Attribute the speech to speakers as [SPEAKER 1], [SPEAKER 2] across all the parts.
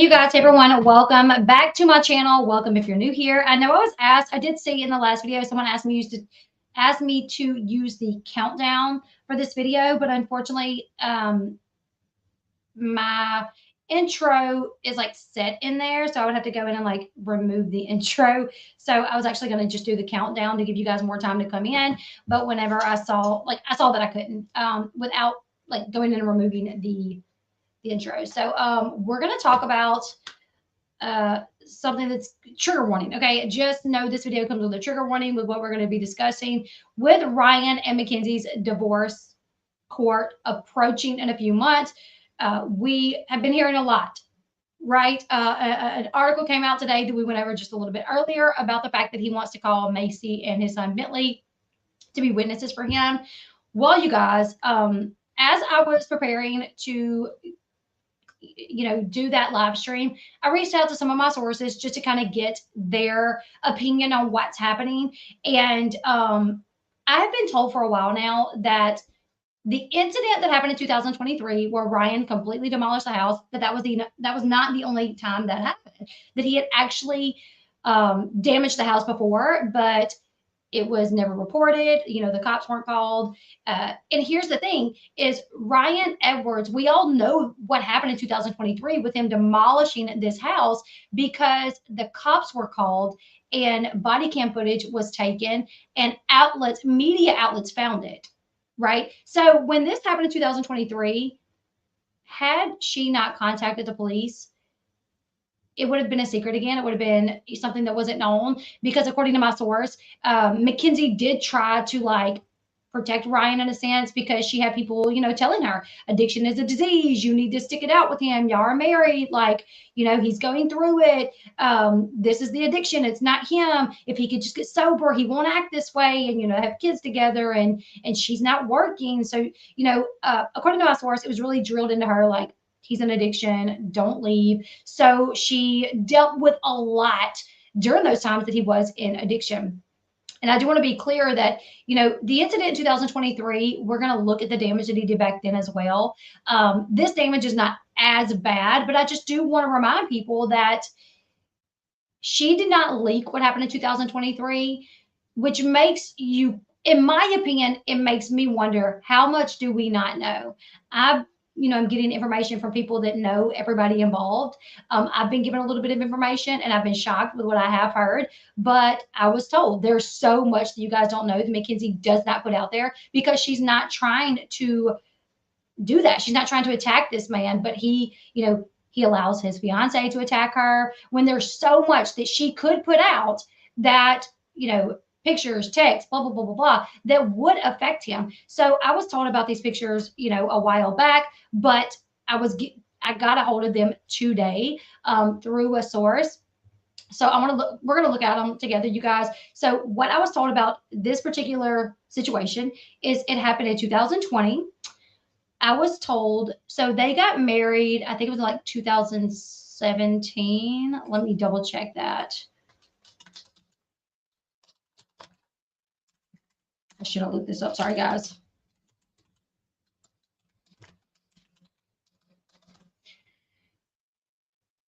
[SPEAKER 1] Hey you guys, hey everyone, welcome back to my channel. Welcome if you're new here. I know I was asked, I did see in the last video, someone asked me to use the countdown for this video, but unfortunately, my intro is like set in there, so I would have to go in and like remove the intro. So I was actually going to just do the countdown to give you guys more time to come in. But whenever I saw that I couldn't without like going in and removing the intro. So we're going to talk about something that's trigger warning. Okay, just know this video comes with a trigger warning with what we're going to be discussing with Ryan and McKenzie's divorce court approaching in a few months. We have been hearing a lot, right? An article came out today that we went over just a little bit earlier about the fact that he wants to call Macy and his son Bentley to be witnesses for him. Well, you guys, as I was preparing to do that live stream, I reached out to some of my sources just to kind of get their opinion on what's happening. And I have been told for a while now that the incident that happened in 2023, where Ryan completely demolished the house, that was not the only time that happened. That he had actually damaged the house before, but it was never reported. The cops weren't called. And here's the thing is Ryan Edwards, we all know what happened in 2023 with him demolishing this house because the cops were called and body cam footage was taken and media outlets found it, right? So when this happened in 2023, had she not contacted the police, it would have been a secret again. It would have been something that wasn't known because according to my source, McKenzie did try to like protect Ryan in a sense because she had people, telling her addiction is a disease. You need to stick it out with him. Y'all are married. Like, he's going through it. This is the addiction. It's not him. If he could just get sober, he won't act this way and, have kids together and she's not working. So, according to my source, it was really drilled into her like, he's an addiction, don't leave. So she dealt with a lot during those times that he was in addiction. And I do want to be clear that, the incident in 2023, we're going to look at the damage that he did back then as well. This damage is not as bad, but I just do want to remind people that she did not leak what happened in 2023, which makes you, in my opinion, it makes me wonder, how much do we not know? I'm getting information from people that know everybody involved. I've been given a little bit of information and I've been shocked with what I have heard, but I was told there's so much that you guys don't know that McKenzie does not put out there because she's not trying to do that. She's not trying to attack this man, but he allows his fiance to attack her when there's so much that she could put out that, pictures, text, blah, blah, blah, blah, blah, that would affect him. So I was told about these pictures, a while back, but I got a hold of them today through a source. So we're going to look at them together, you guys. So what I was told about this particular situation is it happened in 2020. I was told, so they got married, I think it was like 2017. Let me double check that. I should have looked this up. Sorry, guys.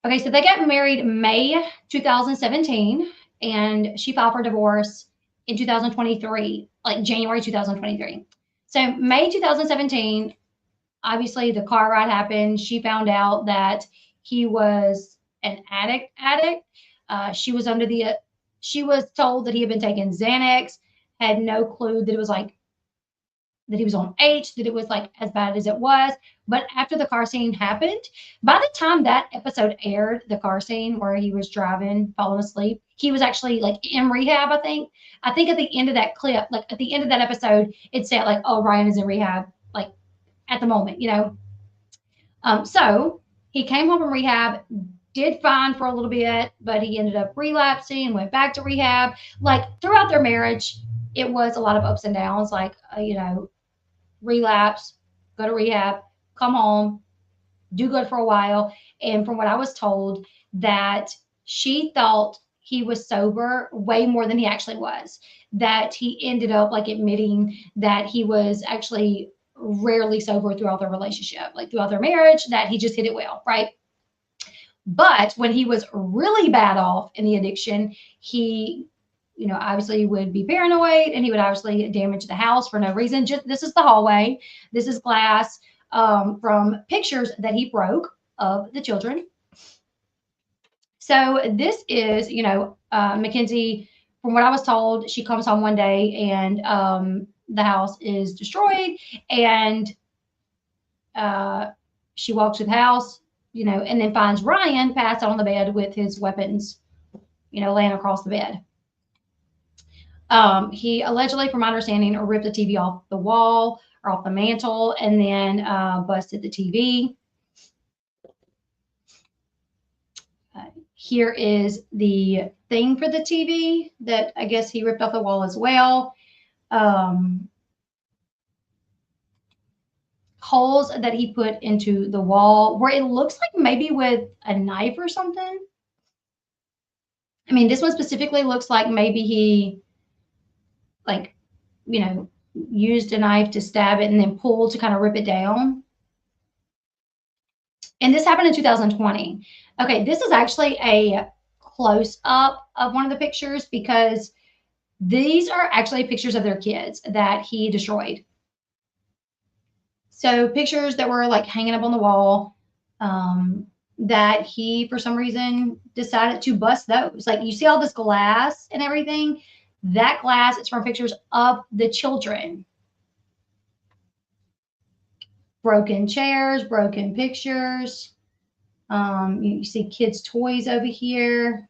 [SPEAKER 1] Okay, so they got married May 2017, and she filed for divorce in 2023, like January 2023. So May 2017, obviously the car ride happened. She found out that he was an addict. She was told that he had been taking Xanax, had no clue that it was like that he was on H, that it was like as bad as it was. But after the car scene happened, by the time that episode aired, the car scene where he was driving, falling asleep, he was actually like in rehab, I think. I think at the end of that clip, like at the end of that episode, it said like, oh, Ryan is in rehab, like at the moment, So he came home from rehab, did fine for a little bit, but he ended up relapsing and went back to rehab. Like throughout their marriage, it was a lot of ups and downs, like, relapse, go to rehab, come home, do good for a while. And from what I was told, that she thought he was sober way more than he actually was, that he ended up like admitting that he was actually rarely sober throughout their relationship, like throughout their marriage, that he just hit it well, right? But when he was really bad off in the addiction, he, obviously would be paranoid and he would obviously damage the house for no reason. Just this is the hallway. This is glass from pictures that he broke of the children. So this is, McKenzie, from what I was told, she comes home one day and the house is destroyed and uh, she walks to the house, and then finds Ryan passed out on the bed with his weapons, laying across the bed. He allegedly, from my understanding, ripped the TV off the wall or off the mantle and then busted the TV. Here is the thing for the TV that I guess he ripped off the wall as well. Holes that he put into the wall where it looks like maybe with a knife or something. I mean, this one specifically looks like maybe he, like, used a knife to stab it and then pulled to kind of rip it down. And this happened in 2020. Okay, this is actually a close up of one of the pictures because these are actually pictures of their kids that he destroyed. So pictures that were like hanging up on the wall, that he, for some reason, decided to bust those. Like you see all this glass and everything. That glass is from pictures of the children. Broken chairs, broken pictures. You see kids' toys over here.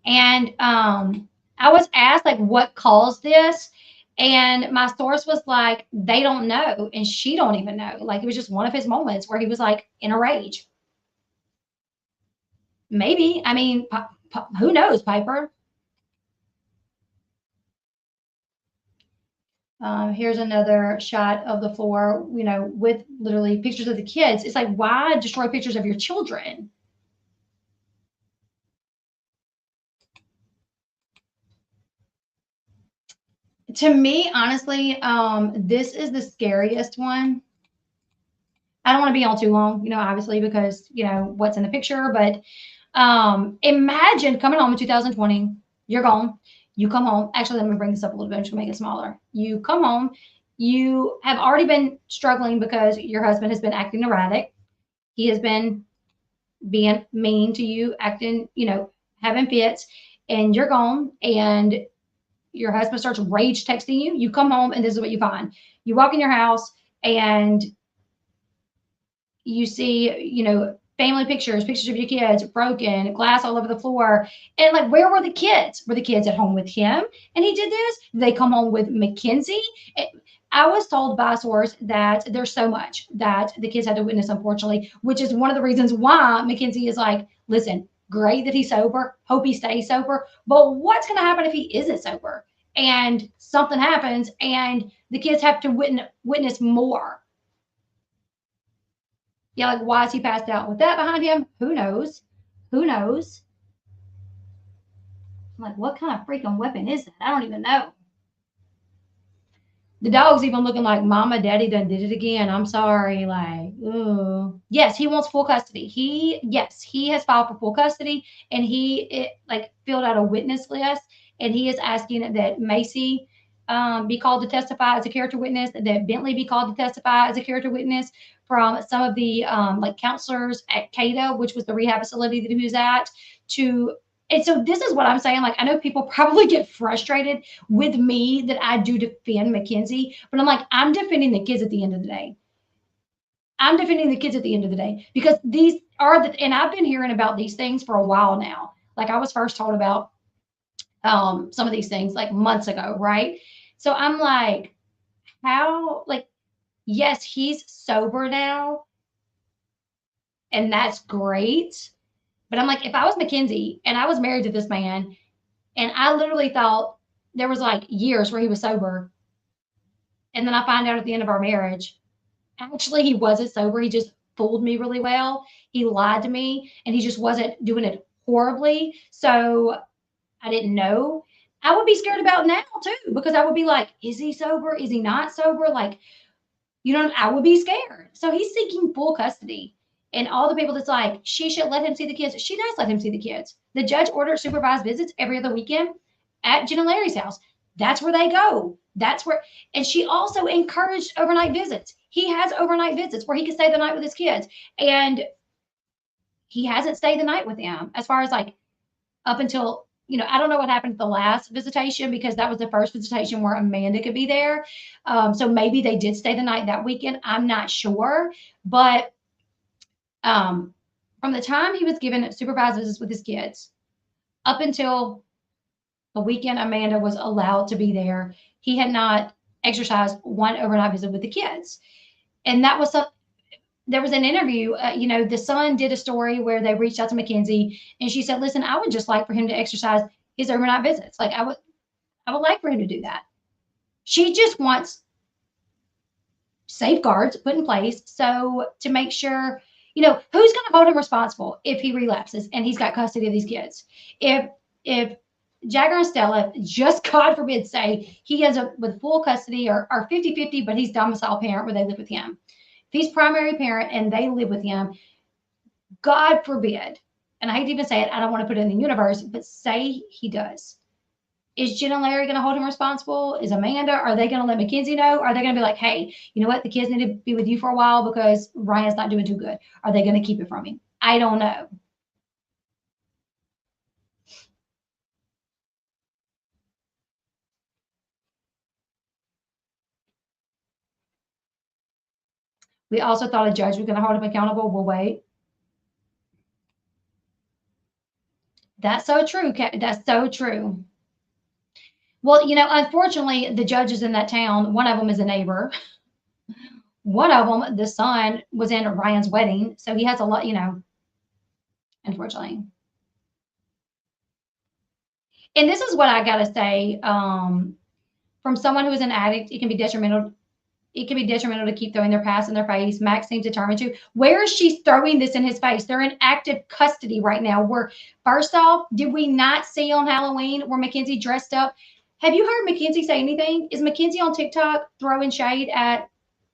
[SPEAKER 1] And I was asked like what caused this, and my source was like, they don't know, and she don't even know. Like it was just one of his moments where he was like in a rage. Maybe. I mean, who knows, Piper? Here's another shot of the floor, with literally pictures of the kids. It's like, why destroy pictures of your children? To me, honestly, this is the scariest one. I don't want to be on too long, obviously, because, what's in the picture. But imagine coming home in 2020, you're gone. You come home. Actually, let me bring this up a little bit. I'm just going to make it smaller. You come home. You have already been struggling because your husband has been acting erratic. He has been being mean to you, acting, having fits, and you're gone. And your husband starts rage texting you. You come home, and this is what you find. You walk in your house, and you see, family pictures, pictures of your kids broken, glass all over the floor. And like, where were the kids? Were the kids at home with him and he did this? Did they come home with McKenzie? I was told by a source that there's so much that the kids had to witness, unfortunately, which is one of the reasons why McKenzie is like, listen, great that he's sober. Hope he stays sober. But what's going to happen if he isn't sober and something happens and the kids have to witness more? Yeah, like why is he passed out with that behind him? Who knows? Who knows? I'm like, what kind of freaking weapon is that? I don't even know. The dog's even looking like mama, daddy done did it again. I'm sorry. Like, ooh. Yes, he wants full custody. He has filed for full custody and like filled out a witness list and he is asking that Macy be called to testify as a character witness, that Bentley be called to testify as a character witness from some of the like counselors at CADA, which was the rehab facility that he was at, to and so this is what I'm saying. Like, I know people probably get frustrated with me that I do defend McKenzie, but I'm like, I'm defending the kids at the end of the day. I'm defending the kids at the end of the day because these are and I've been hearing about these things for a while now. Like I was first told about some of these things like months ago, right? So I'm like, how, like, yes, he's sober now, and that's great. But I'm like, if I was McKenzie and I was married to this man, and I literally thought there was like years where he was sober, and then I find out at the end of our marriage, actually he wasn't sober. He just fooled me really well. He lied to me, and he just wasn't doing it horribly. So I didn't know. I would be scared about now too because I would be like, is he sober? Is he not sober? Like, I would be scared. So he's seeking full custody. And all the people that's like, she should let him see the kids. She does let him see the kids. The judge orders supervised visits every other weekend at Jen and Larry's house. That's where they go. That's where, and she also encouraged overnight visits. He has overnight visits where he can stay the night with his kids. And he hasn't stayed the night with them as far as like up until, I don't know what happened at the last visitation because that was the first visitation where Amanda could be there. So maybe they did stay the night that weekend. I'm not sure. But from the time he was given supervised visits with his kids up until the weekend Amanda was allowed to be there, he had not exercised one overnight visit with the kids. And that was there was an interview, the Sun did a story where they reached out to McKenzie and she said, listen, I would just like for him to exercise his overnight visits. Like I would like for him to do that. She just wants safeguards put in place. So to make sure, who's going to hold him responsible if he relapses and he's got custody of these kids? If Jagger and Stella, just God forbid, say he ends up with full custody or 50-50, but he's domicile parent where they live with him. If he's primary parent and they live with him, God forbid, and I hate to even say it, I don't want to put it in the universe, but say he does. Is Jen and Larry going to hold him responsible? Is Amanda? Are they going to let McKenzie know? Are they going to be like, hey, you know what? The kids need to be with you for a while because Ryan's not doing too good. Are they going to keep it from him? I don't know. We also thought a judge was going to hold him accountable. We'll wait. That's so true. That's so true. Well, unfortunately, the judges in that town, one of them is a neighbor. One of them, the son, was in Ryan's wedding. So he has a lot, unfortunately. And this is what I got to say. From someone who is an addict, it can be detrimental. It can be detrimental to keep throwing their past in their face. Max seems determined to. Where is she throwing this in his face? They're in active custody right now. First off, did we not see on Halloween where McKenzie dressed up? Have you heard McKenzie say anything? Is McKenzie on TikTok throwing shade at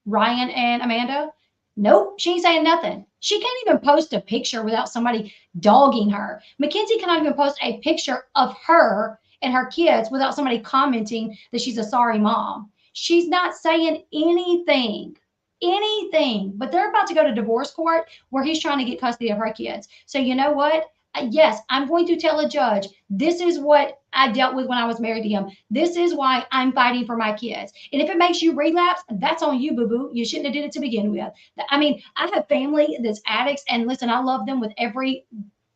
[SPEAKER 1] Ryan and Amanda? Nope, she ain't saying nothing. She can't even post a picture without somebody dogging her. McKenzie cannot even post a picture of her and her kids without somebody commenting that she's a sorry mom. She's not saying anything, but they're about to go to divorce court where he's trying to get custody of her kids. So you know what? Yes, I'm going to tell a judge, this is what I dealt with when I was married to him. This is why I'm fighting for my kids. And if it makes you relapse, that's on you, boo-boo. You shouldn't have did it to begin with. I mean, I have family that's addicts, and listen, I love them with every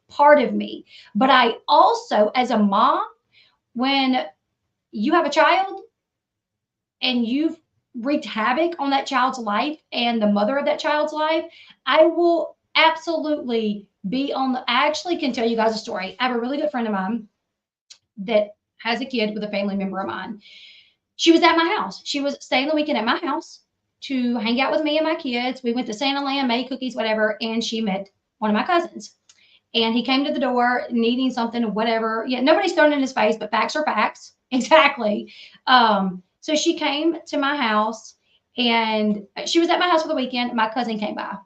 [SPEAKER 1] part of me. But I also, as a mom, when you have a child and you've wreaked havoc on that child's life and the mother of that child's life, I will absolutely be on the. I actually can tell you guys a story. I have a really good friend of mine that has a kid with a family member of mine. She was at my house. She was staying the weekend at my house to hang out with me and my kids. We went to Santa Land, made cookies, whatever, and she met one of my cousins. And he came to the door needing something, whatever. Yeah, nobody's thrown in his face, but facts are facts. Exactly. So she came to my house and she was at my house for the weekend. My cousin came by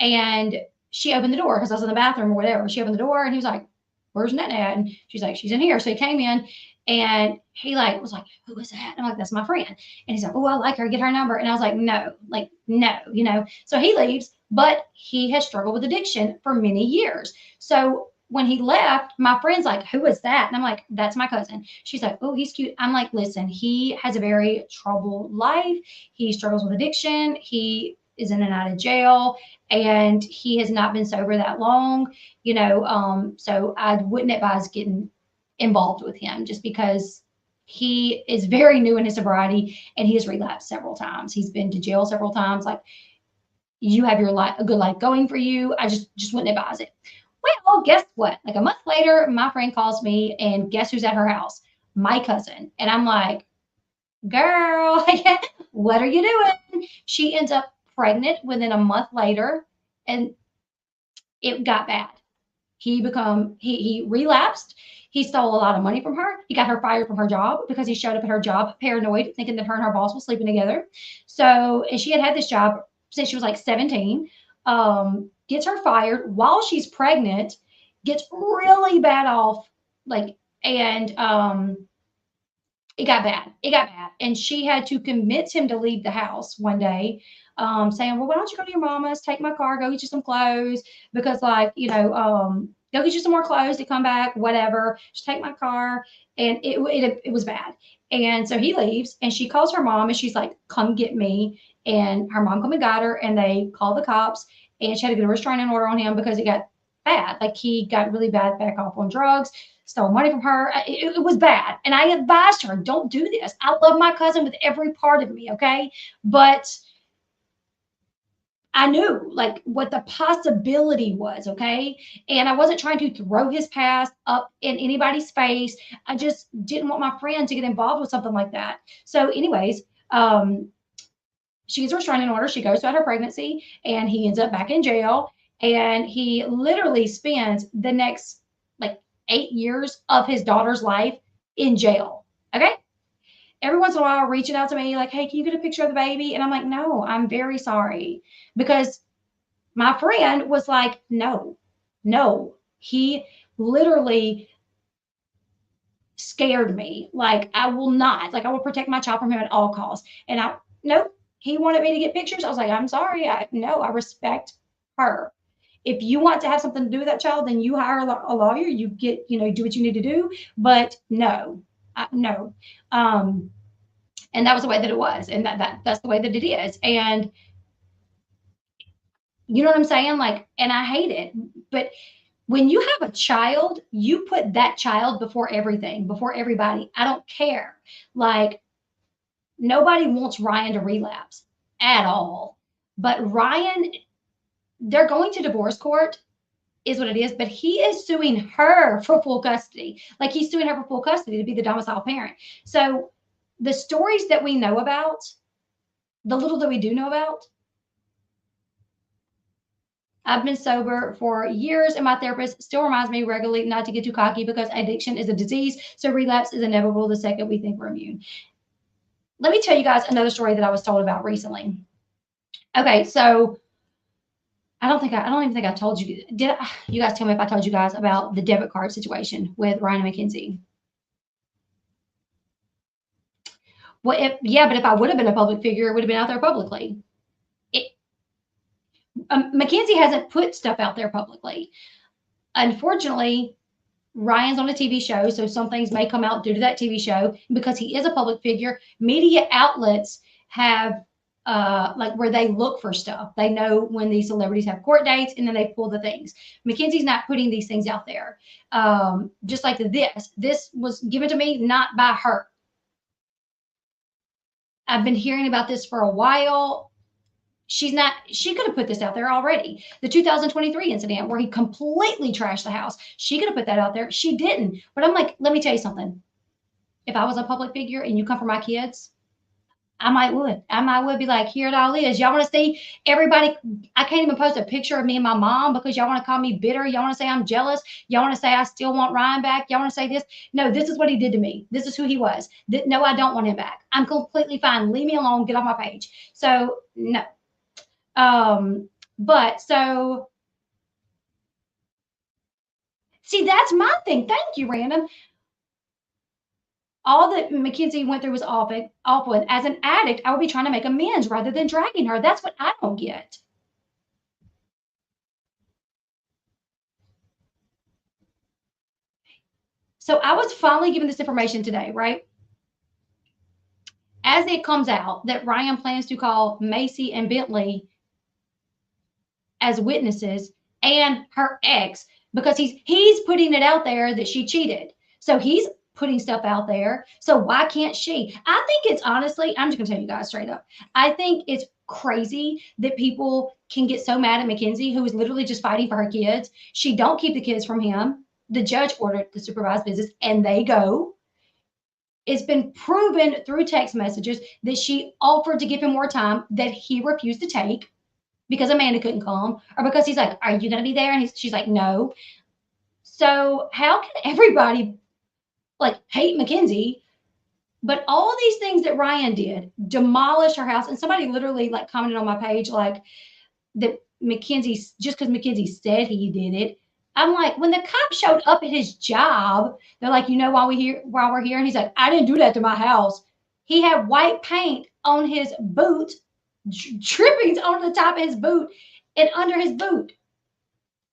[SPEAKER 1] and she opened the door because I was in the bathroom or whatever. She opened the door and he was like, where's Nana at? And she's like, she's in here. So he came in and he was like, who is that? And I'm like, that's my friend. And he's like, oh, I like her. Get her number. And I was like, no. So he leaves, but he has struggled with addiction for many years. So when he left, my friend's like, who is that? And I'm like, that's my cousin. She's like, oh, he's cute. I'm like, listen, he has a very troubled life. He struggles with addiction. He is in and out of jail and he has not been sober that long, so I wouldn't advise getting involved with him just because he is very new in his sobriety and he has relapsed several times. He's been to jail several times. Like, you have your life, a good life going for you. I just wouldn't advise it. Well, guess what? Like a month later, my friend calls me and guess who's at her house? My cousin. And I'm like, girl, what are you doing? She ends up pregnant within a month later and it got bad. he relapsed. He stole a lot of money from her. He got her fired from her job because he showed up at her job paranoid, thinking that her and her boss were sleeping together. So, and she had this job since she was like 17. Gets her fired while she's pregnant, gets really bad off, like, and it got bad. It got bad. And she had to convince him to leave the house one day, saying, well, why don't you go to your mama's, take my car, go get you some clothes? Because, like, go get you some more clothes to come back, whatever. Just take my car. And it was bad. And so he leaves and she calls her mom and she's like, come get me. And her mom come and got her and they called the cops and she had to get a restraining order on him because it got bad. Like he got really bad back off on drugs, stole money from her. It was bad. And I advised her, don't do this. I love my cousin with every part of me, okay? But I knew like what the possibility was, okay? And I wasn't trying to throw his past up in anybody's face. I just didn't want my friend to get involved with something like that. So, anyways, she gets a restraining order. She goes throughout her pregnancy, and he ends up back in jail. And he literally spends the next like 8 years of his daughter's life in jail. Okay. Every once in a while, reaching out to me, like, hey, can you get a picture of the baby? And I'm like, no, I'm very sorry. Because my friend was like, no, no. He literally scared me. Like, I will not. Like, I will protect my child from him at all costs. And nope. He wanted me to get pictures. I was like, I'm sorry. No, I respect her. If you want to have something to do with that child, then you hire a lawyer. You get, do what you need to do. But no, no. And that was the way that it was, and that's the way that it is. And you know what I'm saying? Like, and I hate it. But when you have a child, you put that child before everything, before everybody. I don't care. Like, nobody wants Ryan to relapse at all. But Ryan, they're going to divorce court, is what it is, but he is suing her for full custody. Like, he's suing her for full custody to be the domicile parent. So the stories that we know about, the little that we do know about, I've been sober for years, and my therapist still reminds me regularly not to get too cocky because addiction is a disease. So relapse is inevitable the second we think we're immune. Let me tell you guys another story that I was told about recently. Okay, so I don't even think I told you. You guys tell me if I told you guys about the debit card situation with Ryan and McKenzie? Well, but if I would have been a public figure, it would have been out there publicly. McKenzie hasn't put stuff out there publicly. Unfortunately, Ryan's on a TV show, so some things may come out due to that TV show. Because he is a public figure, media outlets have like where they look for stuff. They know when these celebrities have court dates, and then they pull the things. McKenzie's not putting these things out there. Just like this was given to me not by her. I've been hearing about this for a while. She could have put this out there already. The 2023 incident where he completely trashed the house. She could have put that out there. She didn't. But I'm like, let me tell you something. If I was a public figure and you come for my kids, I might would be like, here it all is. Y'all want to see everybody? I can't even post a picture of me and my mom because y'all want to call me bitter. Y'all want to say I'm jealous. Y'all want to say I still want Ryan back. Y'all want to say this. No, this is what he did to me. This is who he was. No, I don't want him back. I'm completely fine. Leave me alone. Get off my page. So no. But so see, that's my thing. Thank you, Random. All that McKenzie went through was awful. And as an addict, I would be trying to make amends rather than dragging her. That's what I don't get. So I was finally given this information today, right? As it comes out that Ryan plans to call Macy and Bentley as witnesses and her ex, because he's putting it out there that she cheated. So he's putting stuff out there. So why can't she? I think it's honestly, I'm just gonna tell you guys straight up. I think it's crazy that people can get so mad at McKenzie, who is literally just fighting for her kids. She don't keep the kids from him. The judge ordered the supervised visits and they go. It's been proven through text messages that she offered to give him more time that he refused to take because Amanda couldn't come, or because he's like, are you going to be there? And she's like, no. So how can everybody like hate McKenzie? But all these things that Ryan did, demolished her house, and somebody literally like commented on my page like that McKenzie, just because McKenzie said he did it. I'm like, when the cop showed up at his job, they're like, you know, while we're here, and he's like, I didn't do that to my house. He had white paint on his boot, drippings on the top of his boot and under his boot.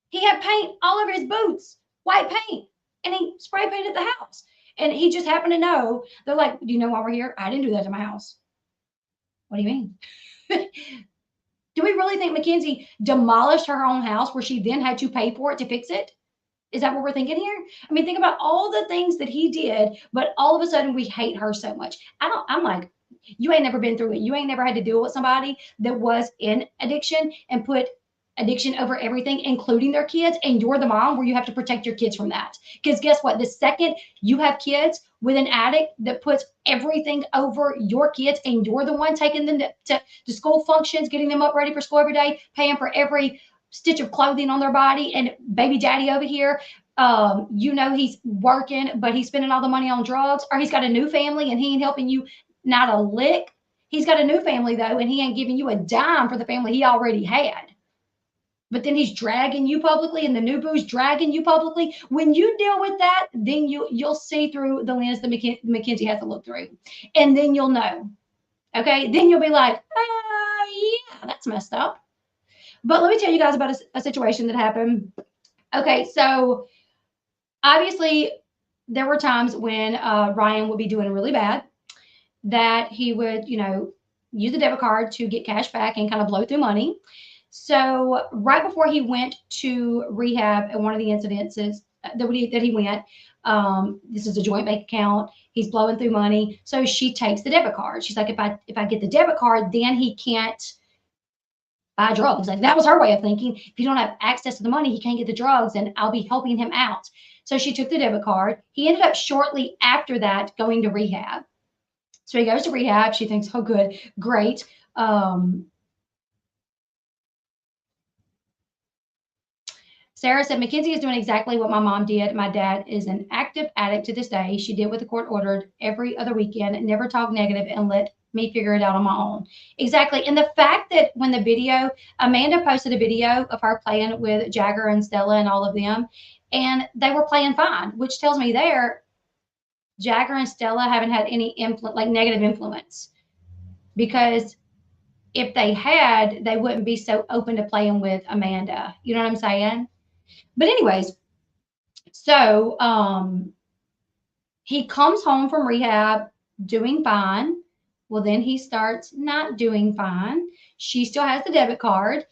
[SPEAKER 1] He had paint all over his boots, white paint, and he spray painted the house. And he just happened to know. They're like, do you know why we're here? I didn't do that to my house. What do you mean? Do we really think McKenzie demolished her own house where she then had to pay for it to fix it? Is that what we're thinking here? I mean, think about all the things that he did, but all of a sudden we hate her so much. I'm like, you ain't never been through it. You ain't never had to deal with somebody that was in addiction and put addiction over everything, including their kids, and you're the mom where you have to protect your kids from that. Because guess what? The second you have kids with an addict that puts everything over your kids, and you're the one taking them to school functions, getting them up ready for school every day, paying for every stitch of clothing on their body, and baby daddy over here, you know, he's working, but he's spending all the money on drugs, or he's got a new family and he ain't helping you not a lick. He's got a new family though, and he ain't giving you a dime for the family he already had. But then he's dragging you publicly, and the new boo's dragging you publicly. When you deal with that, then you'll see through the lens that McKenzie has to look through, and then you'll know. Okay, then you'll be like, yeah, that's messed up. But let me tell you guys about a situation that happened. Okay, so obviously there were times when Ryan would be doing really bad, that he would, you know, use a debit card to get cash back and kind of blow through money. So right before he went to rehab, at one of the incidences that he went, this is a joint bank account. He's blowing through money, so she takes the debit card. She's like, if I get the debit card, then he can't buy drugs. Like that was her way of thinking. If you don't have access to the money, he can't get the drugs, and I'll be helping him out. So she took the debit card. He ended up shortly after that going to rehab. So he goes to rehab. She thinks, oh, good, great. Sarah said, McKenzie is doing exactly what my mom did. My dad is an active addict to this day. She did what the court ordered every other weekend, never talk negative, and let me figure it out on my own. Exactly. And the fact that when the video, Amanda posted a video of her playing with Jagger and Stella and all of them, and they were playing fine, which tells me there, Jagger and Stella haven't had any negative influence, because if they had, they wouldn't be so open to playing with Amanda. You know what I'm saying? But anyways, so he comes home from rehab doing fine. Well, then he starts not doing fine. She still has the debit card.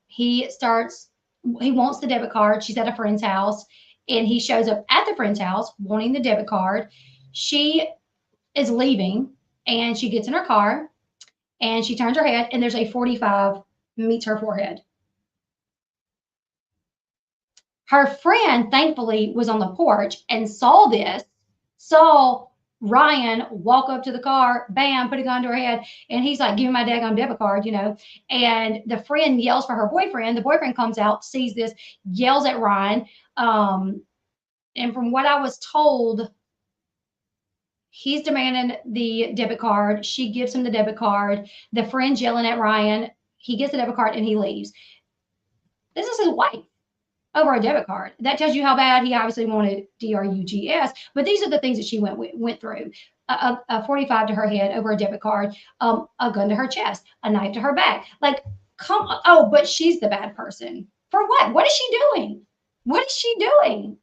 [SPEAKER 1] He wants the debit card. She's at a friend's house, and he shows up at the friend's house wanting the debit card. She is leaving, and she gets in her car, and she turns her head, and there's a 45 meets her forehead. Her friend, thankfully, was on the porch and saw this, saw Ryan walk up to the car, bam, put a gun to her head, and he's like, give me my daggone debit card, you know. And the friend yells for her boyfriend. The boyfriend comes out, sees this, yells at Ryan. And from what I was told, he's demanding the debit card. She gives him the debit card. The friend's yelling at Ryan. He gets the debit card and he leaves. This is his wife over a debit card. That tells you how bad he obviously wanted drugs. But these are the things that she went through. A 45 to her head over a debit card, a gun to her chest, a knife to her back. Like, come on. Oh, but she's the bad person. For what? What is she doing? What is she doing?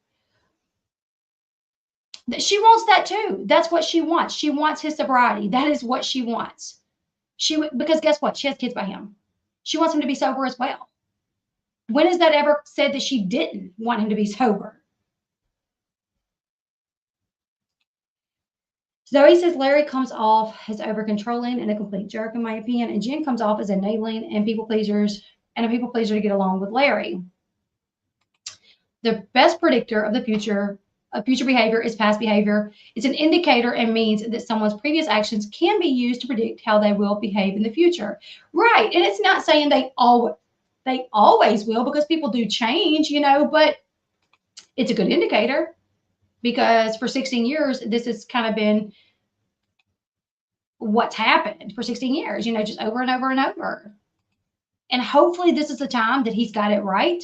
[SPEAKER 1] She wants that too. That's what she wants. She wants his sobriety. That is what she wants. Because guess what? She has kids by him. She wants him to be sober as well. When has that ever said that she didn't want him to be sober? Zoe says Larry comes off as over controlling and a complete jerk, in my opinion, and Jen comes off as enabling and a people pleaser to get along with Larry. The best predictor of the future behavior is past behavior. It's an indicator and means that someone's previous actions can be used to predict how they will behave in the future. Right. And it's not saying they always will, because people do change, you know, but It's a good indicator because for 16 years, this has kind of been what's happened for 16 years, just over and over and over. And hopefully this is the time that he's got it right.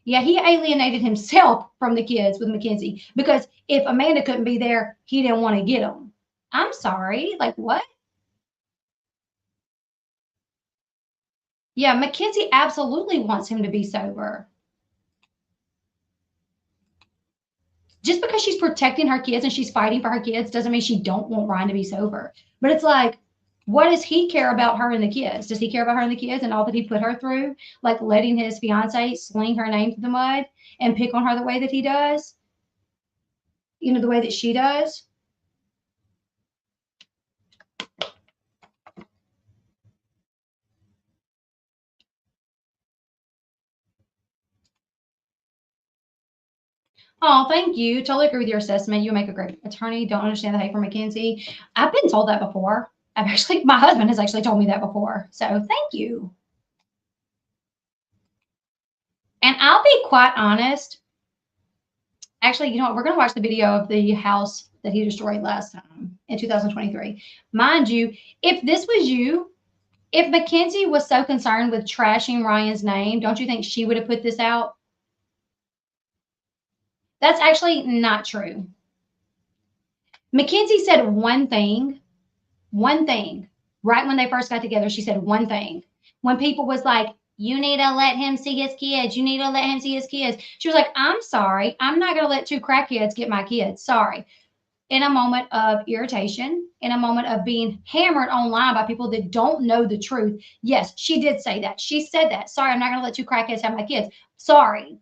[SPEAKER 1] Yeah, he alienated himself from the kids with McKenzie because if Amanda couldn't be there, he didn't want to get them. I'm sorry. Like, what? Yeah, McKenzie absolutely wants him to be sober. Just because she's protecting her kids and she's fighting for her kids doesn't mean she don't want Ryan to be sober. But it's like, what does he care about her and the kids? Does he care about her and the kids and all that he put her through? Like letting his fiance sling her name through the mud and pick on her the way that he does? The way that she does? Oh, thank you. Totally agree with your assessment. You make a great attorney. Don't understand the hate for McKenzie. I've been told that before. My husband has actually told me that before. So thank you. And I'll be quite honest. Actually, you know what? We're going to watch the video of the house that he destroyed last time in 2023. Mind you, if this was you, if McKenzie was so concerned with trashing Ryan's name, don't you think she would have put this out? That's actually not true. McKenzie said one thing, right when they first got together. She said one thing. When people was like, you need to let him see his kids. You need to let him see his kids. She was like, I'm sorry. I'm not going to let two crackheads get my kids. Sorry. In a moment of irritation, in a moment of being hammered online by people that don't know the truth. Yes, she did say that. She said that. Sorry, I'm not going to let two crackheads have my kids. Sorry.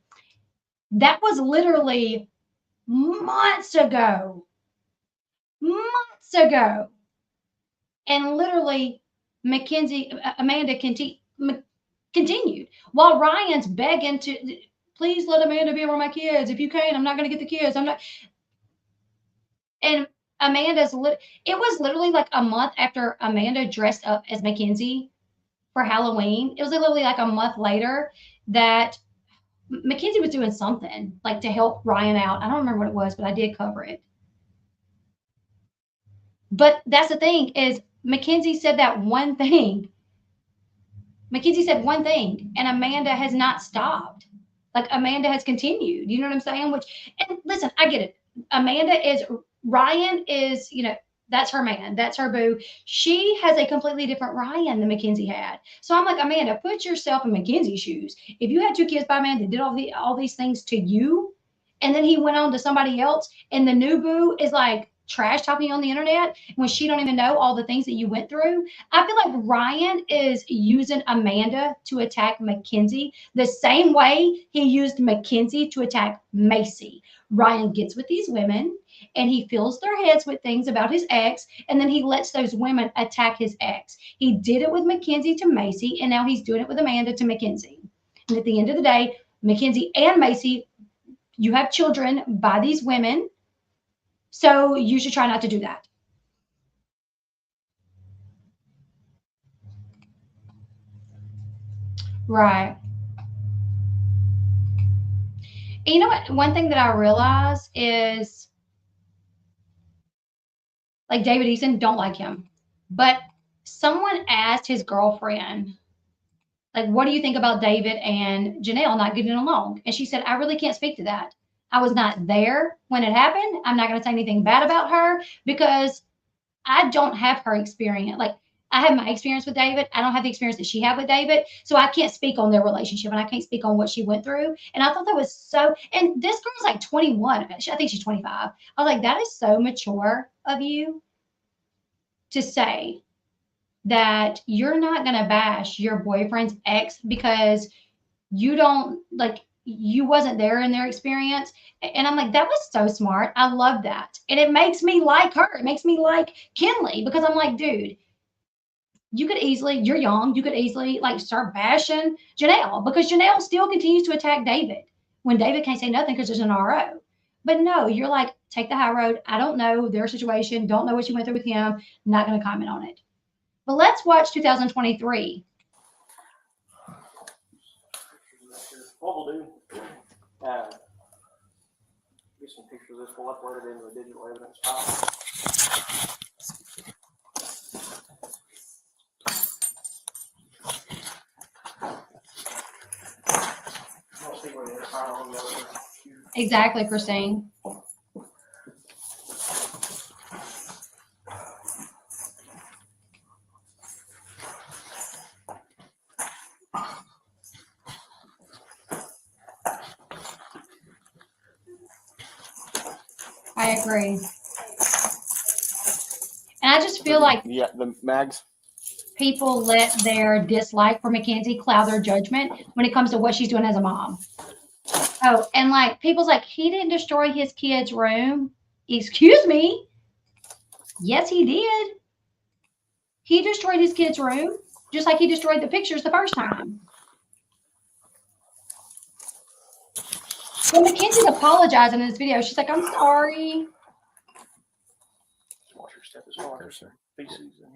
[SPEAKER 1] That was literally months ago. Months ago. And literally, Amanda continued while Ryan's begging to, please let Amanda be around my kids. If you can't, I'm not going to get the kids. I'm not. And it was literally like a month after Amanda dressed up as McKenzie for Halloween. It was literally like a month later that McKenzie was doing something like to help Ryan out. I don't remember what it was, but I did cover it. But that's the thing is McKenzie said that one thing. McKenzie said one thing, and Amanda has not stopped. Like Amanda has continued. You know what I'm saying? And listen, I get it. Ryan is, that's her man. That's her boo. She has a completely different Ryan than McKenzie had. So I'm like, Amanda, put yourself in McKenzie's shoes. If you had two kids by a man that did all these things to you, and then he went on to somebody else, and the new boo is like trash talking you on the internet when she don't even know all the things that you went through. I feel like Ryan is using Amanda to attack McKenzie the same way he used McKenzie to attack Macy. Ryan gets with these women and he fills their heads with things about his ex, and then he lets those women attack his ex. He did it with McKenzie to Macy, and now he's doing it with Amanda to McKenzie. And at the end of the day, McKenzie and Macy, you have children by these women, so you should try not to do that. Right. And you know what? One thing that I realize is like David Eason, don't like him. But someone asked his girlfriend, like, what do you think about David and Janelle not getting along? And she said, I really can't speak to that. I was not there when it happened. I'm not going to say anything bad about her because I don't have her experience. Like, I have my experience with David. I don't have the experience that she had with David. So I can't speak on their relationship and I can't speak on what she went through. And I thought that was so, and this girl's like 21. I think she's 25. I was like, that is so mature of you to say that you're not going to bash your boyfriend's ex because you don't like, you wasn't there in their experience. And I'm like, that was so smart. I love that. And it makes me like her. It makes me like Kinley because I'm like, dude, you're young, you could easily like start bashing Janelle because Janelle still continues to attack David when David can't say nothing because there's an RO. But no, you're like, take the high road. I don't know their situation, don't know what you went through with him, not going to comment on it. But let's watch 2023.
[SPEAKER 2] What we'll do, Get some pictures of this. We'll upload it into a digital evidence file.
[SPEAKER 1] Exactly, Christine. I agree. And I just feel like
[SPEAKER 2] the mags.
[SPEAKER 1] People let their dislike for McKenzie cloud their judgment when it comes to what she's doing as a mom. Oh, and like people's like, he didn't destroy his kid's room. Excuse me. Yes, he did. He destroyed his kid's room, just like he destroyed the pictures the first time. When McKenzie's apologizing in this video, she's like, I'm sorry.
[SPEAKER 2] Wash your step as water, sir.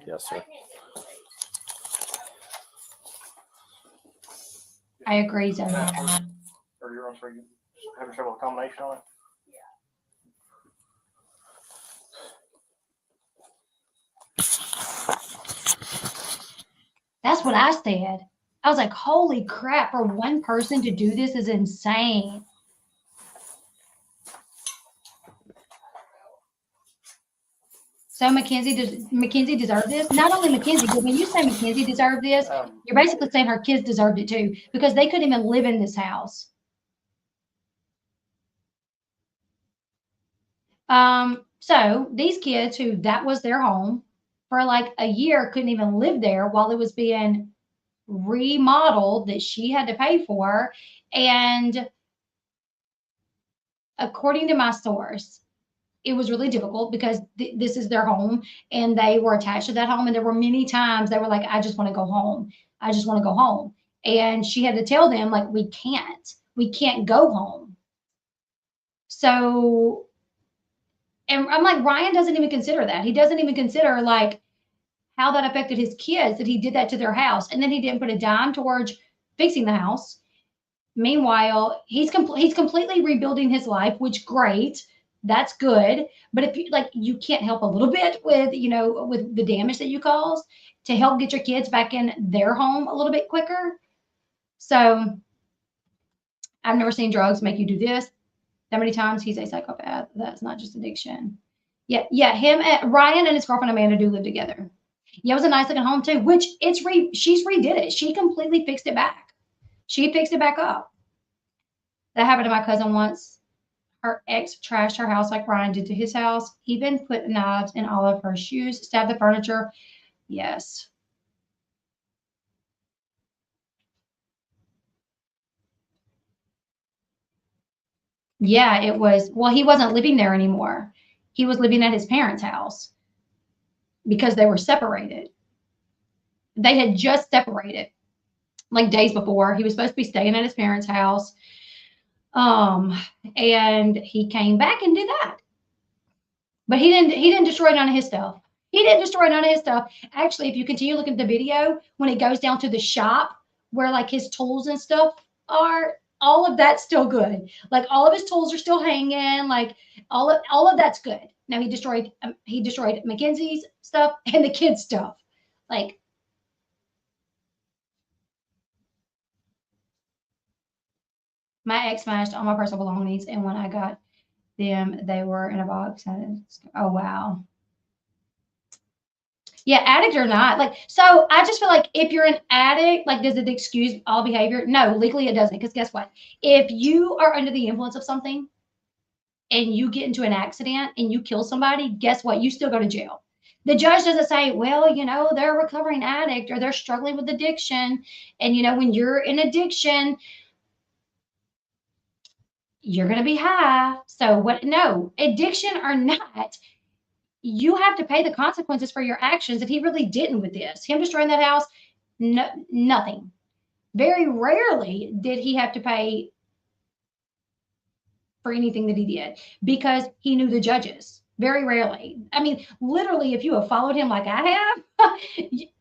[SPEAKER 3] Yes, sir.
[SPEAKER 1] I agree, Zoe.
[SPEAKER 2] Or you're having trouble with combination on it?
[SPEAKER 1] That's what I said. I was like, holy crap, for one person to do this is insane. So McKenzie deserved this. Not only McKenzie, but when you say McKenzie deserved this, you're basically saying her kids deserved it too, because they couldn't even live in this house. So these kids who that was their home for like a year couldn't even live there while it was being remodeled that she had to pay for. And according to my source, it was really difficult because this is their home and they were attached to that home. And there were many times they were like, I just want to go home. I just want to go home. And she had to tell them, like, we can't go home. So, and I'm like, Ryan doesn't even consider that. He doesn't even consider like how that affected his kids, that he did that to their house. And then he didn't put a dime towards fixing the house. Meanwhile, he's completely rebuilding his life, which great. That's good. But if you like, you can't help a little bit with, with the damage that you caused to help get your kids back in their home a little bit quicker. So I've never seen drugs make you do this that many times. He's a psychopath. That's not just addiction. Yeah. Him and Ryan and his girlfriend Amanda do live together. Yeah, it was a nice looking home too, which she's redid it. She completely fixed it back. She fixed it back up. That happened to my cousin once. Her ex trashed her house like Ryan did to his house, even put knives in all of her shoes, stabbed the furniture. Yes. Yeah, it was. Well, he wasn't living there anymore. He was living at his parents' house because they were separated. They had just separated like days before. He was supposed to be staying at his parents' house. And he came back and did that. But he didn't destroy none of his stuff. He didn't destroy none of his stuff. Actually, if you continue looking at the video, when it goes down to the shop where like his tools and stuff are, all of that's still good. Like all of his tools are still hanging. Like all of that's good. Now he destroyed McKenzie's stuff and the kids' stuff. Like my ex smashed all my personal belongings, and when I got them, they were in a box. Oh wow. Yeah, addict or not. Like, so I just feel like if you're an addict, like, does it excuse all behavior? No, legally it doesn't. Because guess what? If you are under the influence of something and you get into an accident and you kill somebody, guess what? You still go to jail. The judge doesn't say, well, they're a recovering addict or they're struggling with addiction. And, when you're in addiction, you're going to be high. So what? No, addiction or not, you have to pay the consequences for your actions. And he really didn't with this. Him destroying that house, no, nothing. Very rarely did he have to pay for anything that he did because he knew the judges. Very rarely. I mean, literally, if you have followed him like I have,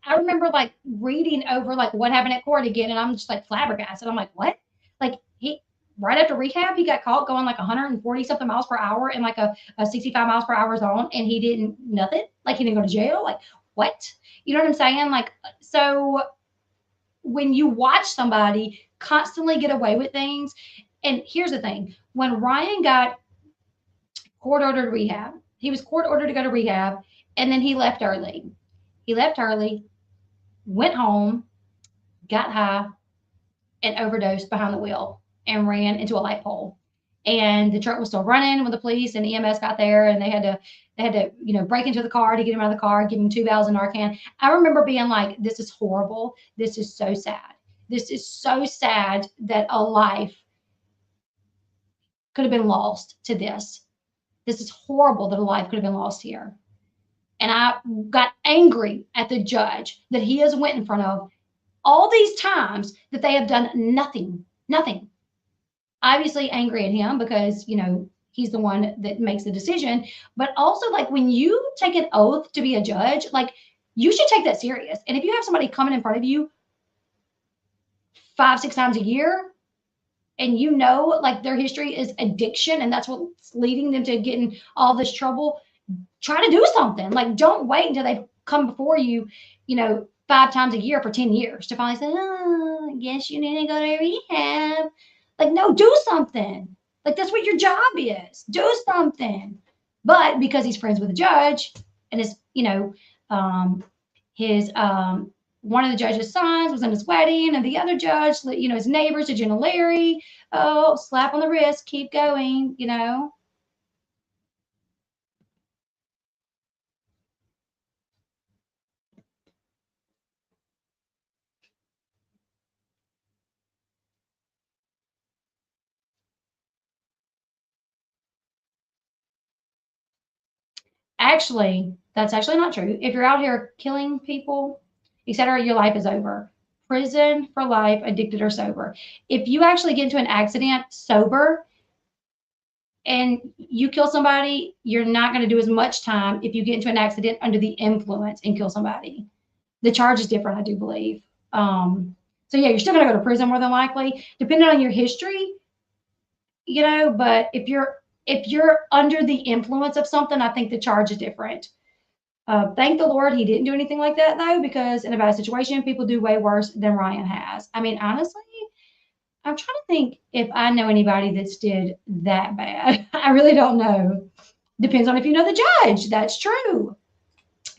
[SPEAKER 1] I remember like reading over like what happened at court again, and I'm just like flabbergasted. I'm like, what? Like right after rehab, he got caught going like 140 something miles per hour in like a 65 miles per hour zone, and he didn't nothing. Like he didn't go to jail. Like what? You know what I'm saying? Like so when you watch somebody constantly get away with things, and here's the thing: when Ryan got court ordered rehab, he was court ordered to go to rehab, and then he left early. He left early, went home, got high, and overdosed behind the wheel and ran into a light pole. And the truck was still running when the police and EMS got there, and they had to break into the car to get him out of the car, give him 2 vials of Narcan. I remember being like, "This is horrible. This is so sad. This is so sad that a life could have been lost to this. This is horrible that a life could have been lost here." And I got angry at the judge that he has went in front of all these times that they have done nothing, nothing. Obviously angry at him because, he's the one that makes the decision. But also, like, when you take an oath to be a judge, like, you should take that serious. And if you have somebody coming in front of you 5, 6 times a year, and like their history is addiction and that's what's leading them to getting all this trouble, try to do something. Like, don't wait until they come before you, 5 times a year for 10 years to finally say, "Oh, I guess you need to go to rehab." Like, no, do something. Like, that's what your job is. Do something. But because he's friends with the judge and his one of the judge's sons was in his wedding, and the other judge, his neighbors to Jenna Larry. Oh, slap on the wrist, keep going. Actually, that's actually not true. If you're out here killing people, etc., your life is over. Prison for life, addicted or sober. If you actually get into an accident sober and you kill somebody, you're not going to do as much time if you get into an accident under the influence and kill somebody. The charge is different, I do believe. So yeah, you're still going to go to prison more than likely, depending on your history. But if you're under the influence of something, I think the charge is different. Thank the Lord he didn't do anything like that though, because in a bad situation, people do way worse than Ryan has. I mean, honestly, I'm trying to think if I know anybody that's did that bad. I really don't know. Depends on if you know the judge. That's true.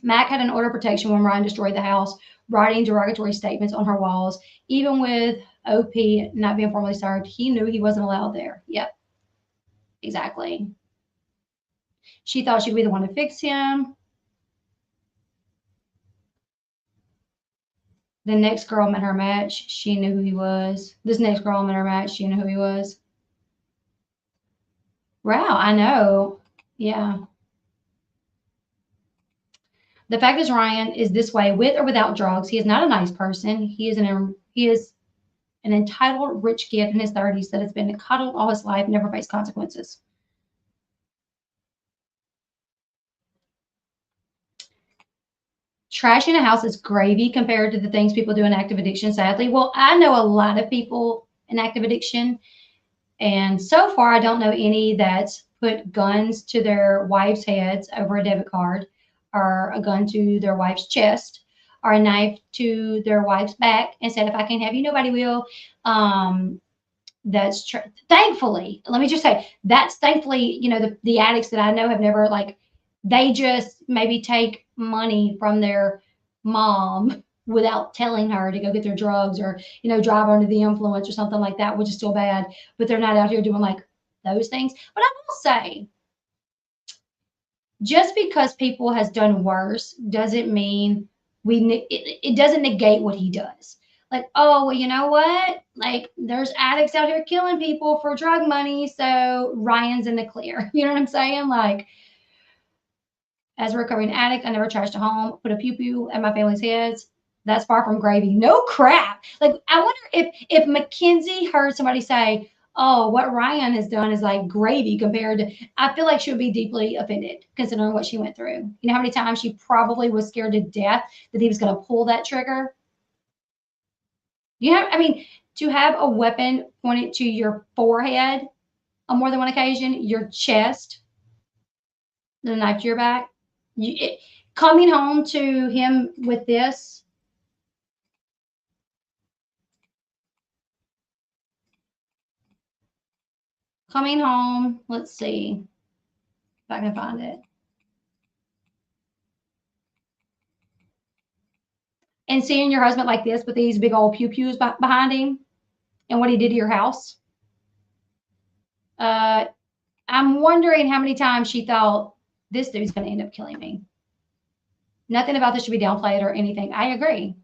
[SPEAKER 1] Mac had an order of protection when Ryan destroyed the house, writing derogatory statements on her walls. Even with OP not being formally served, he knew he wasn't allowed there. Yep, exactly. She thought she'd be the one to fix him. The next girl met her match. She knew who he was. This next girl met her match. She knew who he was. Wow, I know. Yeah. The fact is, Ryan is this way with or without drugs. He is not a nice person. He is an entitled rich kid in his 30s that has been coddled all his life, never faced consequences. Trashing a house is gravy compared to the things people do in active addiction, sadly. Well, I know a lot of people in active addiction, and so far I don't know any that's put guns to their wives' heads over a debit card, or a gun to their wife's chest, or a knife to their wife's back and said, "If I can't have you, nobody will." That's true. Thankfully, let me just say that's thankfully, the addicts that I know have never, like, they just maybe take money from their mom without telling her to go get their drugs, or, drive under the influence or something like that, which is still bad, but they're not out here doing like those things. But I will say, just because people has done worse doesn't mean it doesn't negate what he does. Like, oh, well, you know what? Like, there's addicts out here killing people for drug money, so Ryan's in the clear. You know what I'm saying? Like, as a recovering addict, I never trashed a home, put a pew pew at my family's heads. That's far from gravy. No crap. Like, I wonder if McKenzie heard somebody say, "Oh, what Ryan has done is like gravy compared to," I feel like she would be deeply offended considering what she went through. You know how many times she probably was scared to death that he was going to pull that trigger? I mean, To have a weapon pointed to your forehead on more than one occasion, your chest, the knife to your back. Coming home to him with this, coming home, let's see if I can find it. And seeing your husband like this with these big old pew pews behind him and what he did to your house. I'm wondering how many times she thought, this dude's going to end up killing me. Nothing about this should be downplayed or anything. I agree.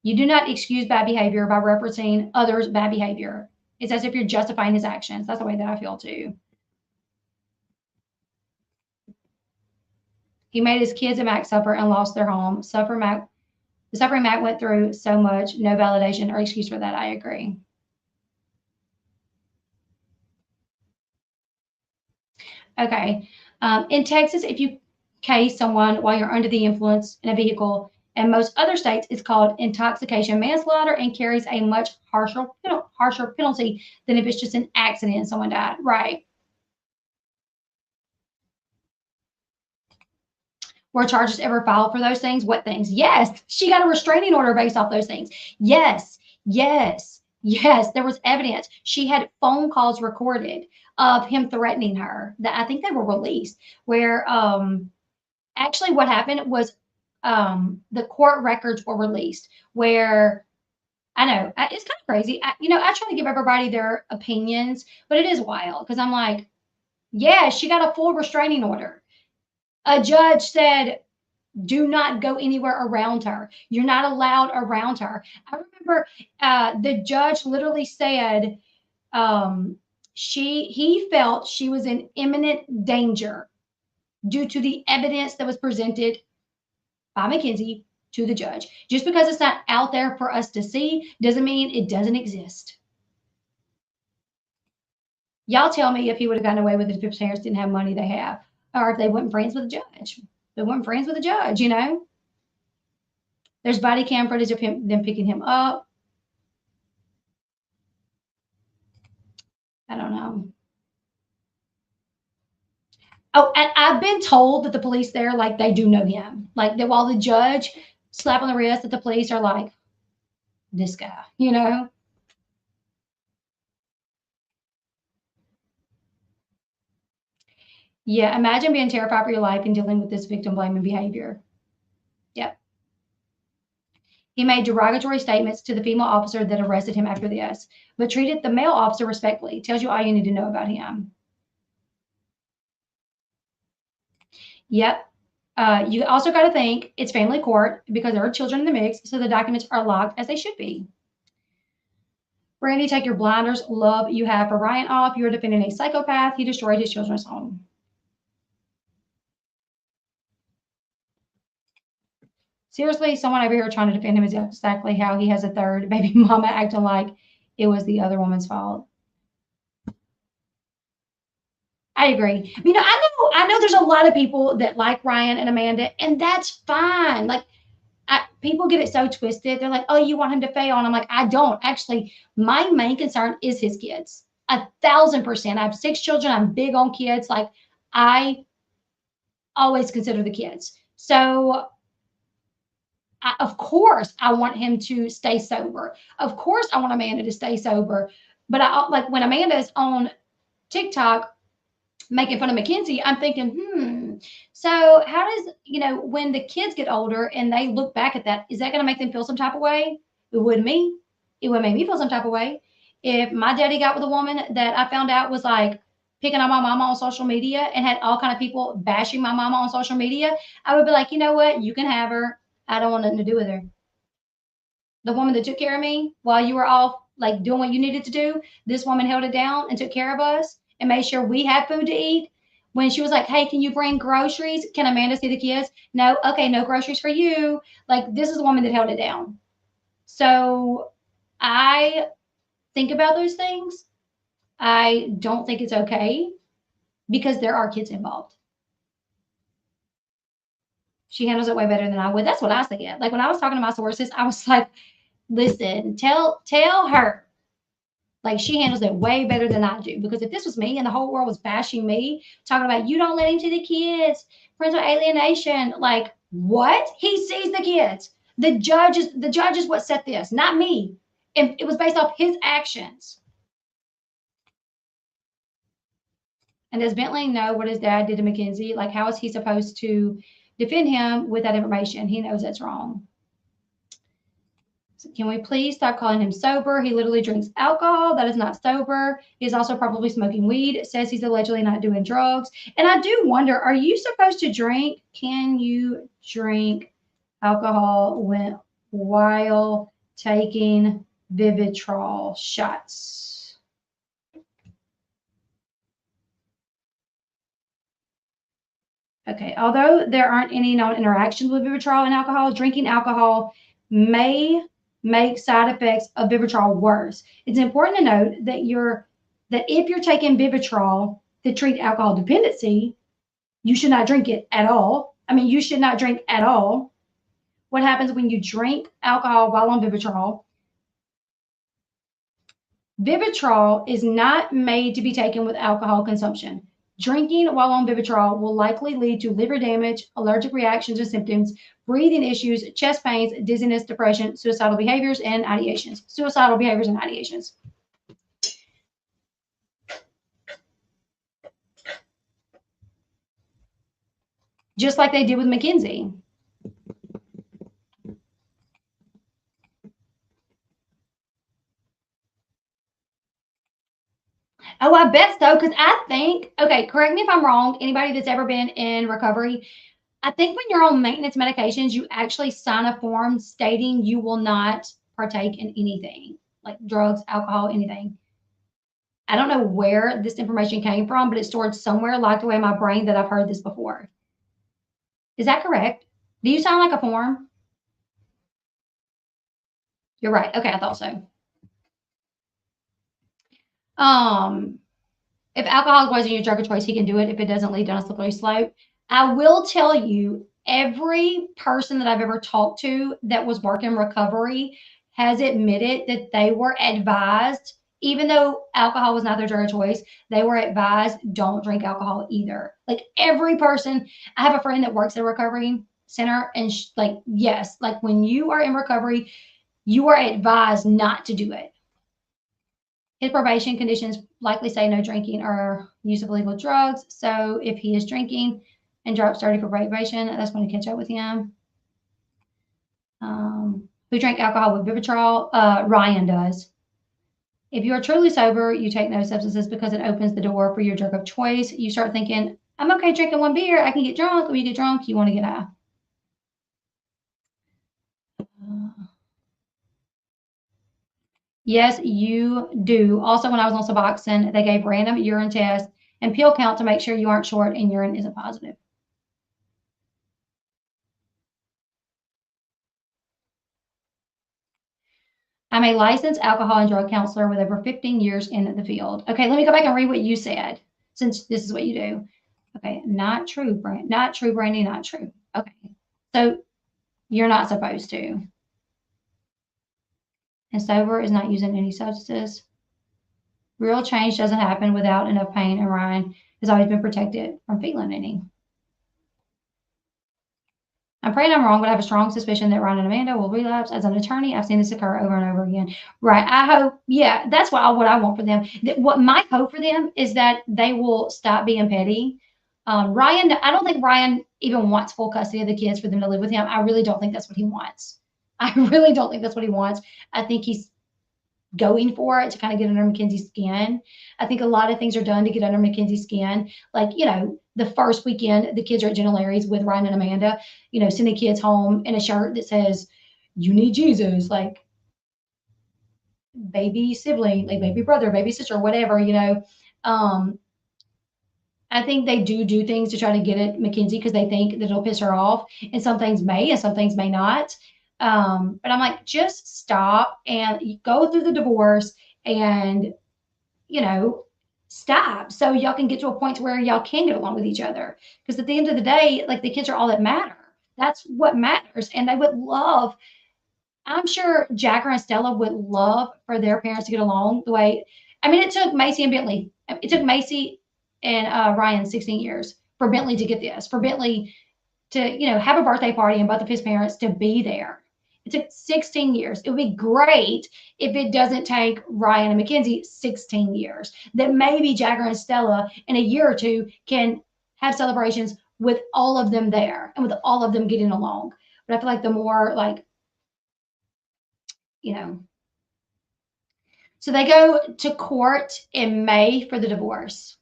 [SPEAKER 1] You do not excuse bad behavior by referencing others' bad behavior. It's as if you're justifying his actions. That's the way that I feel too. He made his kids and Mac suffer and lost their home. The suffering Mac went through so much, no validation or excuse for that. I agree. Okay. In Texas, if you case someone while you're under the influence in a vehicle, and most other states, it's called intoxication manslaughter and carries a much harsher penalty than if it's just an accident and someone died. Right. Were charges ever filed for those things? What things? Yes, she got a restraining order based off those things. Yes, yes, yes. There was evidence. She had phone calls recorded of him threatening her that I think they were released. Where actually what happened was the court records were released. Where I know it's kind of crazy. I try to give everybody their opinions, but it is wild because I'm like, yeah, she got a full restraining order. A judge said do not go anywhere around her. You're not allowed around her. I remember the judge literally said he felt she was in imminent danger due to the evidence that was presented by McKenzie to the judge. Just because it's not out there for us to see doesn't mean it doesn't exist. Y'all tell me if he would have gotten away with it if his parents didn't have money they have, or if they weren't friends with the judge. They weren't friends with the judge, you know? There's body cam footage of them picking him up. I don't know. Oh, and I've been told that the police there, like, they do know him. Like, that while the judge slap on the wrist, that the police are like, this guy, you know? Yeah, imagine being terrified for your life and dealing with this victim blaming behavior. Yep. He made derogatory statements to the female officer that arrested him after this, but treated the male officer respectfully. Tells you all you need to know about him. Yep. You also got to think it's family court because there are children in the mix, so the documents are locked as they should be. Brandy, take your blinders, love you have for Ryan off. You're defending a psychopath. He destroyed his children's home. Seriously, someone over here trying to defend him is exactly how he has a third baby mama acting like it was the other woman's fault. I agree. I know there's a lot of people that like Ryan and Amanda, and that's fine. Like, people get it so twisted. They're like, oh, you want him to fail. And I'm like, I don't. Actually, my main concern is his kids. 1,000%. I have 6 children. I'm big on kids. Like, I always consider the kids. So, of course, I want him to stay sober. Of course, I want Amanda to stay sober. But like when Amanda is on TikTok making fun of McKenzie, I'm thinking, so how does, when the kids get older and they look back at that, is that going to make them feel some type of way? It would me. It would make me feel some type of way. If my daddy got with a woman that I found out was like picking on my mama on social media and had all kind of people bashing my mama on social media, I would be like, you know what? You can have her. I don't want nothing to do with her. The woman that took care of me while you were off, like doing what you needed to do, this woman held it down and took care of us and made sure we had food to eat. When she was like, hey, can you bring groceries? Can Amanda see the kids? No. Okay, no groceries for you. Like, this is the woman that held it down. So I think about those things. I don't think it's okay because there are kids involved. She handles it way better than I would. That's what I said. Like when I was talking to my sources, I was like, listen, tell her. Like she handles it way better than I do. Because if this was me and the whole world was bashing me, talking about you don't let him see the kids, parental alienation, like what? He sees the kids. The judge is what set this, not me. And it was based off his actions. And does Bentley know what his dad did to McKenzie? Like, how is he supposed to defend him with that information? He knows that's wrong. So can we please stop calling him sober? He literally drinks alcohol. That is not sober. He's also probably smoking weed. It says he's allegedly not doing drugs. And I do wonder, are you supposed to drink? Can you drink alcohol while taking Vivitrol shots? Okay, although there aren't any known interactions with Vivitrol and alcohol, drinking alcohol may make side effects of Vivitrol worse. It's important to note that if you're taking Vivitrol to treat alcohol dependency, you should not drink it at all. I mean, you should not drink at all. What happens when you drink alcohol while on Vivitrol? Vivitrol is not made to be taken with alcohol consumption. Drinking while on Vivitrol will likely lead to liver damage, allergic reactions and symptoms, breathing issues, chest pains, dizziness, depression, suicidal behaviors, and ideations. Suicidal behaviors and ideations. Just like they did with McKenzie. Oh, I bet so. Because I think, okay, correct me if I'm wrong, anybody that's ever been in recovery, I think when you're on maintenance medications, you actually sign a form stating you will not partake in anything like drugs, alcohol, anything. I don't know where this information came from, but it's stored somewhere locked away in my brain that I've heard this before. Is that correct? Do you sound like a form? You're right. Okay, I thought so. If alcohol is poisoning your drug of choice, he can do it if it doesn't lead down a slippery slope. I will tell you, every person that I've ever talked to that was working recovery has admitted that they were advised, even though alcohol was not their drug of choice, they were advised don't drink alcohol either. Like every person, I have a friend that works at a recovery center, and like, yes, like when you are in recovery, you are advised not to do it. His probation conditions likely say no drinking or use of illegal drugs. So if he is drinking and drops 30 for probation, that's going to catch up with him. Who drank alcohol with Vivitrol? Ryan does. If you are truly sober, you take no substances because it opens the door for your drug of choice. You start thinking, I'm okay drinking one beer. I can get drunk. When you get drunk, you want to get high. Yes, you do. Also, when I was on Suboxone, they gave random urine tests and pill count to make sure you aren't short and urine isn't positive. I'm a licensed alcohol and drug counselor with over 15 years in the field. Okay, let me go back and read what you said, since this is what you do. Okay, not true, not true, Brandy, not true. Okay, so you're not supposed to. And sober is not using any substances. Real change doesn't happen without enough pain, and Ryan has always been protected from feeling any. I'm afraid I'm wrong, but I have a strong suspicion that Ryan and Amanda will relapse. As an attorney, I've seen this occur over and over again. Right. I hope, yeah, that's what I want for them. What my hope for them is that they will stop being petty. Ryan, I don't think Ryan even wants full custody of the kids for them to live with him. I really don't think that's what he wants. I really don't think that's what he wants. I think he's going for it to kind of get under McKenzie's skin. I think a lot of things are done to get under McKenzie's skin. Like, the first weekend, the kids are at Jenna Larry's with Ryan and Amanda, sending kids home in a shirt that says, you need Jesus, like baby sibling, like baby brother, baby sister, whatever, I think they do things to try to get at McKenzie because they think that it'll piss her off. And some things may, and some things may not. But I'm like, just stop and go through the divorce and, stop so y'all can get to a point where y'all can get along with each other. Because at the end of the day, like the kids are all that matter. That's what matters. And they would love, I'm sure Jagger and Stella would love for their parents to get along the way. I mean, it took Macy and Bentley. It took Macy and Ryan 16 years for Bentley to get this, for Bentley to, have a birthday party and both of his parents to be there. It took 16 years. It would be great if it doesn't take Ryan and McKenzie 16 years. That maybe Jagger and Stella in a year or two can have celebrations with all of them there and with all of them getting along. But I feel like the more like, you know, so they go to court in May for the divorce.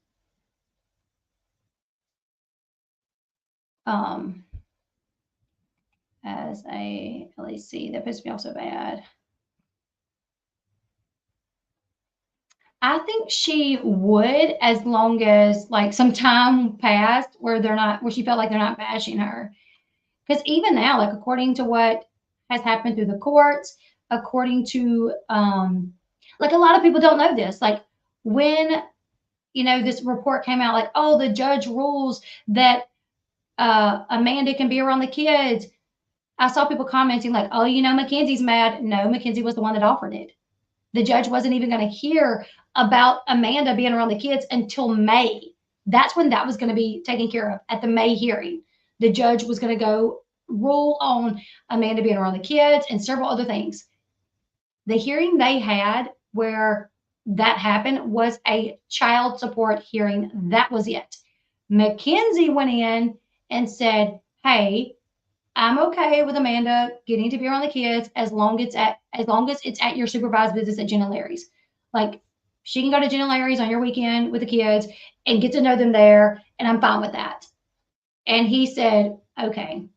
[SPEAKER 1] As a LAC, that pissed me off so bad. I think she would, as long as like some time passed where she felt like they're not bashing her. Because even now, like according to what has happened through the courts, according to like a lot of people don't know this. Like when this report came out, like, oh, the judge rules that Amanda can be around the kids. I saw people commenting like, oh, McKenzie's mad. No, McKenzie was the one that offered it. The judge wasn't even going to hear about Amanda being around the kids until May. That's when that was going to be taken care of at the May hearing. The judge was going to go rule on Amanda being around the kids and several other things. The hearing they had where that happened was a child support hearing. That was it. McKenzie went in and said, hey, I'm okay with Amanda getting to be around the kids as long as it's at your supervised visits at Jen and Larry's. Like she can go to Jen and Larry's on your weekend with the kids and get to know them there, and I'm fine with that. And he said, okay.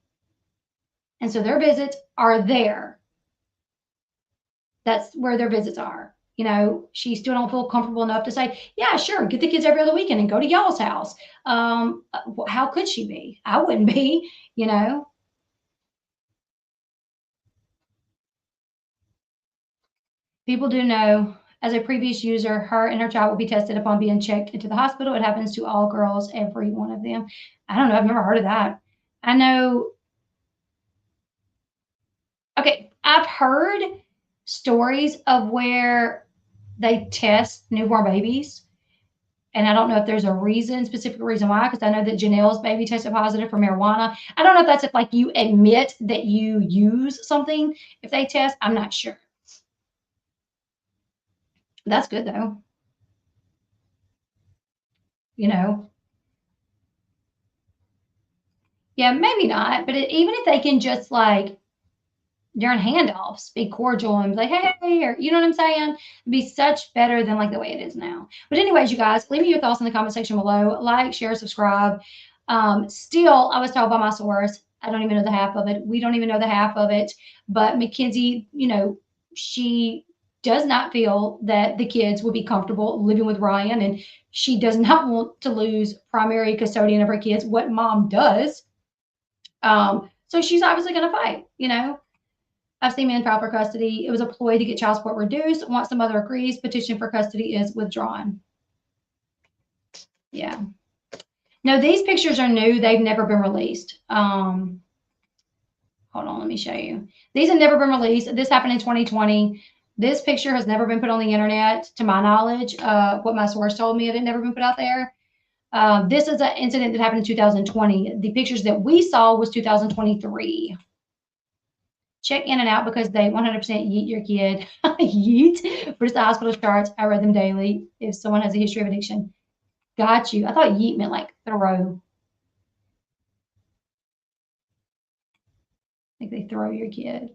[SPEAKER 1] And so their visits are there. That's where their visits are. She still don't feel comfortable enough to say, yeah, sure, get the kids every other weekend and go to y'all's house. How could she be? I wouldn't be, People do know, as a previous user, her and her child will be tested upon being checked into the hospital. It happens to all girls, every one of them. I don't know. I've never heard of that. I know. Okay, I've heard stories of where they test newborn babies. And I don't know if there's a specific reason why, because I know that Janelle's baby tested positive for marijuana. I don't know if that's if like you admit that you use something if they test. I'm not sure. That's good though. Yeah, maybe not. But even if they can just like during handoffs, be cordial and be like, hey, or you know what I'm saying? It'd be such better than like the way it is now. But anyways, you guys, leave me your thoughts in the comment section below. Like, share, subscribe. Still, I was told by my source, I don't even know the half of it. We don't even know the half of it. But McKenzie, she does not feel that the kids will be comfortable living with Ryan, and she does not want to lose primary custodian of her kids, what mom does. So she's obviously going to fight, I've seen men file for custody. It was a ploy to get child support reduced. Once the mother agrees, petition for custody is withdrawn. Yeah. No, these pictures are new. They've never been released. Hold on, let me show you. These have never been released. This happened in 2020. This picture has never been put on the internet, to my knowledge. What my source told me, it had never been put out there. This is an incident that happened in 2020. The pictures that we saw was 2023. Check in and out because they 100% yeet your kid. Yeet. But it's the hospital charts. I read them daily. If someone has a history of addiction. Got you. I thought yeet meant like throw. Like they throw your kid.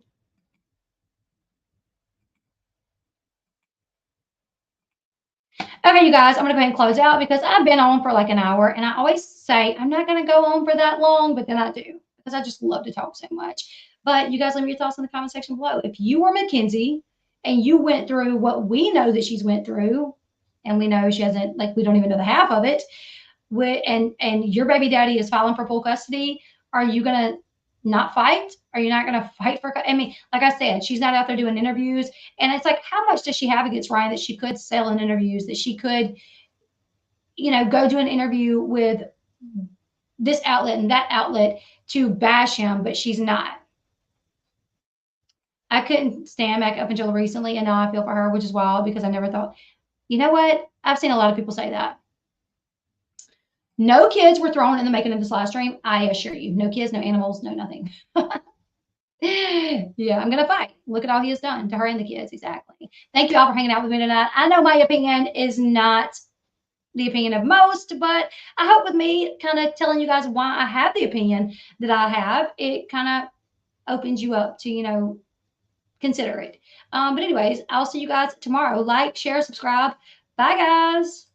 [SPEAKER 1] Okay, you guys, I'm going to go ahead and close out because I've been on for like an hour. And I always say I'm not going to go on for that long, but then I do because I just love to talk so much. But you guys, leave me your thoughts in the comment section below. If you were McKenzie and you went through what we know that she's went through, and we know she hasn't, like, we don't even know the half of it, and your baby daddy is filing for full custody, are you going to not fight? Are you not going to fight for, I mean, like I said, she's not out there doing interviews. And it's like, how much does she have against Ryan that she could sell in interviews, that she could, go do an interview with this outlet and that outlet to bash him, but she's not. I couldn't stand Mac up until recently, and now I feel for her, which is wild because I never thought, you know what? I've seen a lot of people say that. No kids were thrown in the making of this live stream. I assure you. No kids, no animals, no nothing. Yeah, I'm gonna fight. Look at all he has done to her and the kids. Exactly. Thank you all for hanging out with me tonight. I know my opinion is not the opinion of most, but I hope with me kind of telling you guys why I have the opinion that I have, it kind of opens you up to, consider it. But anyways, I'll see you guys tomorrow. Like, share, subscribe. Bye, guys.